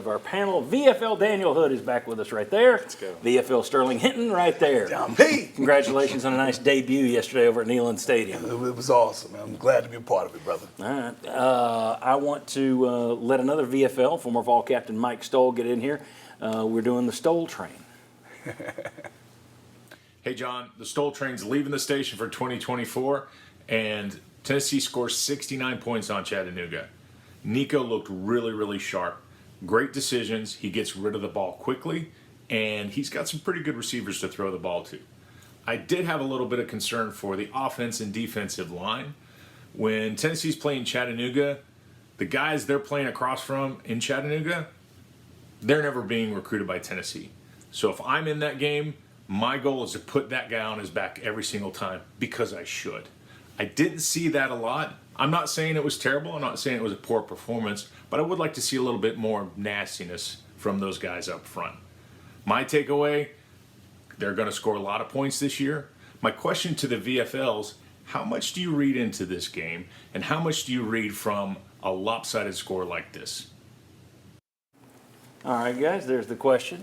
of our panel. VFL Daniel Hood is back with us right there. Let's go. VFL Sterling Hinton right there. Hey. Congratulations on a nice debut yesterday over at Neyland Stadium. It was awesome, man. I'm glad to be a part of it, brother. All right. I want to let another VFL, former Vol Captain Mike Stoll, get in here. We're doing the Stoll Train. Hey, John, the Stoll Train's leaving the station for 2024, and Tennessee scores 69 points on Chattanooga. Nico looked really, really sharp. Great decisions. He gets rid of the ball quickly, and he's got some pretty good receivers to throw the ball to. I did have a little bit of concern for the offense and defensive line. When Tennessee's playing Chattanooga, the guys they're playing across from in Chattanooga, they're never being recruited by Tennessee. So if I'm in that game, my goal is to put that guy on his back every single time because I should. I didn't see that a lot. I'm not saying it was terrible. I'm not saying it was a poor performance, but I would like to see a little bit more nastiness from those guys up front. My takeaway, they're going to score a lot of points this year. My question to the VFLs, how much do you read into this game, and how much do you read from a lopsided score like this? All right, guys, there's the question.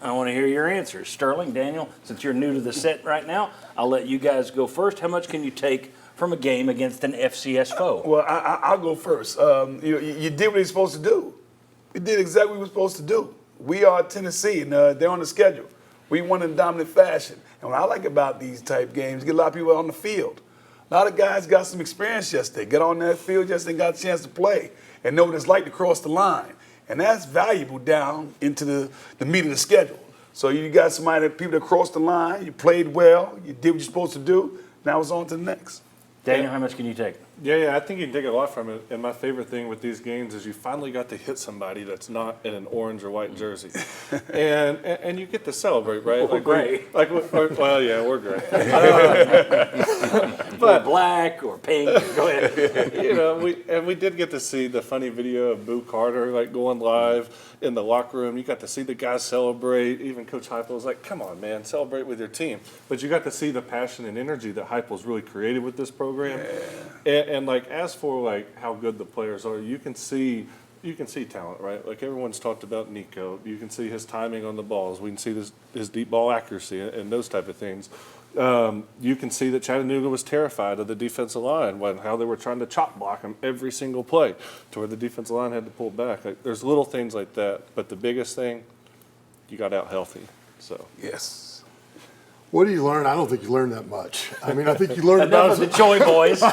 I want to hear your answers. Sterling, Daniel, since you're new to the set right now, I'll let you guys go first. How much can you take from a game against an FCS foe? Well, I'll go first. You did what you're supposed to do. You did exactly what you were supposed to do. We are Tennessee, and they're on the schedule. We won in dominant fashion. And what I like about these type games, you get a lot of people on the field. A lot of guys got some experience yesterday. Get on that field yesterday and got a chance to play and know what it's like to cross the line. And that's valuable down into the meat of the schedule. So you got people that crossed the line, you played well, you did what you're supposed to do, now it's on to the next. Daniel, how much can you take? Yeah, I think you can take a lot from it. And my favorite thing with these games is you finally got to hit somebody that's not in an orange or white jersey, and you get to celebrate, right? Or gray. Well, yeah, we're gray. But black or pink. Go ahead. You know, we did get to see the funny video of Boo Carter going live in the locker room. You got to see the guys celebrate. Even Coach Heupel was like, "Come on, man, celebrate with your team." But you got to see the passion and energy that Heupel's really created with this program. Yeah. And as for how good the players are, you can see talent, right? Like everyone's talked about Nico. You can see his timing on the balls. We can see his deep ball accuracy and those type of things. You can see that Chattanooga was terrified of the defensive line, how they were trying to chop block him every single play to where the defensive line had to pull back. There's little things like that, but the biggest thing, you got out healthy. So Yes. What do you learn? I don't think you learned that much. I mean, I think you learned Enough about of the Joy Boys. I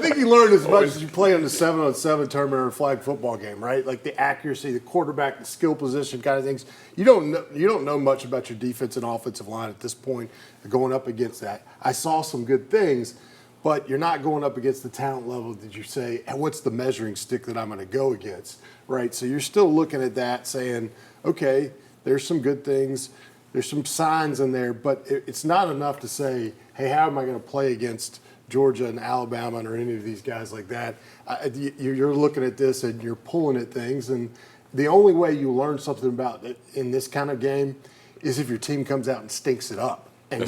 think you learned as much as you play in the 7-on-7 tournament or flag football game, right? Like the accuracy, the quarterback, the skill position kind of things. You don't know much about your defense and offensive line at this point going up against that. I saw some good things, but you're not going up against the talent level that you say, hey, what's the measuring stick that I'm going to go against, right? So you're still looking at that saying, okay, there's some good things. There's some signs in there, but it's not enough to say, hey, how am I going to play against Georgia and Alabama or any of these guys like that? You're looking at this and you're pulling at things, and the only way you learn something about it in this kind of game is if your team comes out and stinks it up and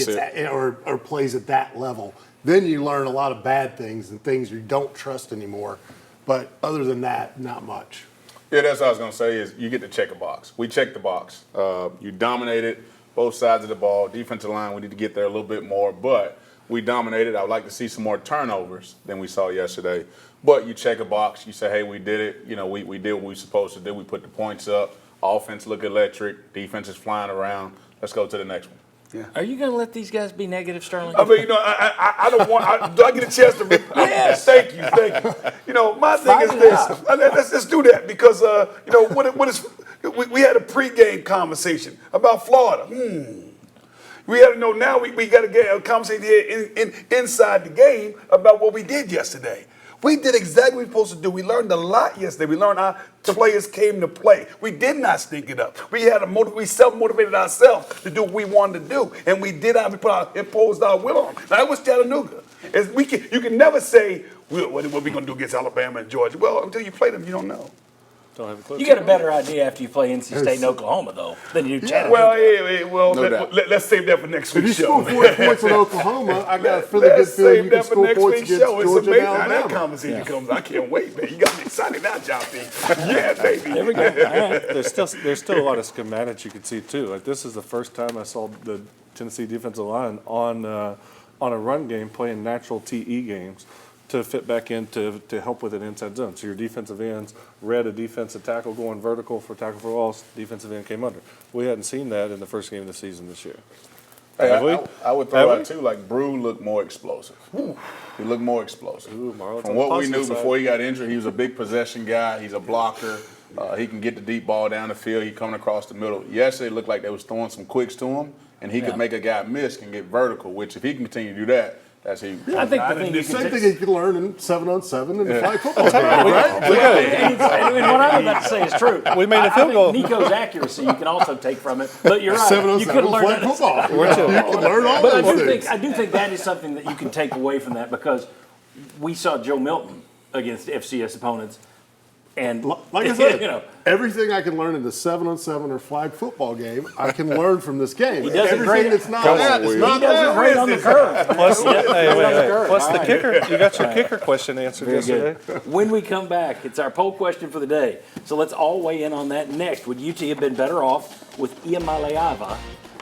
or plays at that level. Then you learn a lot of bad things and things you don't trust anymore. But other than that, not much. Yeah, that's what I was going to say is you get to check a box. We checked the box. You dominated both sides of the ball. Defensive line, we need to get there a little bit more, but we dominated. I would like to see some more turnovers than we saw yesterday. But you check a box. You say, hey, we did it. You know, we did what we were supposed to do. We put the points up. Offense look electric. Defense is flying around. Let's go to the next one. Yeah. Are you going to let these guys be negative, Sterling? I mean, I don't want. Do I get a chance to? Yes. Thank you. My thing is this. Let's do that because what is? We had a pregame conversation about Florida. We had to know now. We got to get a conversation here inside the game about what we did yesterday. We did exactly what we were supposed to do. We learned a lot yesterday. We learned how players came to play. We did not stink it up. We self-motivated ourselves to do what we wanted to do, and we did. Imposed our will on. Now, that was Chattanooga. You can never say what are we going to do against Alabama and Georgia. Well, until you play them, you don't know. Don't have a clue. You get a better idea after you play NC State and Oklahoma, though, than you do Chattanooga. Well, No doubt. let's save that for next If you week's score show. 40 points in Oklahoma, I got a fairly good Let's feeling save you can that for score next points week's against show. It's Georgia and amazing how that Alabama. conversation comes. I can't wait, man. You got me excited now, Joppy. Yeah, baby. There we go. All right. There's still a lot of schematics you can see too. Like this is the first time I saw the Tennessee defensive line on a run game playing natural TE games to fit back in to help with an inside zone. So your defensive ends read a defensive tackle going vertical for tackle for loss. Defensive end came under. We hadn't seen that in the first game of the season this year. Hey, Have we? I would Have throw we? out too, like Brew looked more explosive. He looked more explosive. Ooh, Marlon's From on the what we positive knew side. before he got injured, he was a big possession guy. He's a blocker. He can get the deep ball down the field. He coming across the middle. Yesterday it looked like they was throwing some quicks to him, and he could make a guy miss and get vertical, which if he can continue to do that, that's huge. I think the thing you Same can thing you can learn in 7-on-7 and the flag football game, right? and what I'm about to say is true. We made a I field think goal. Nico's accuracy you can also take from it, but you're right. 7-on-7 You could learn flag that. football. You can learn all But those things. I do think that is something that you can take away from that because we saw Joe Milton against FCS opponents, and Like I said, you know, everything I can learn in the 7-on-7 or flag football game, I can learn from this game. does it Everything great. that's not Come that on, is Will. not he does it that. great on the curve. Plus, wait. Plus All the right. kicker. You got your kicker question answered Very yesterday. good. When we come back, it's our poll question for the day. So let's all weigh in on that next. Would UT have been better off with Iamaleava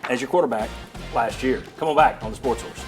as your quarterback last year? Come on back on the Sports Source.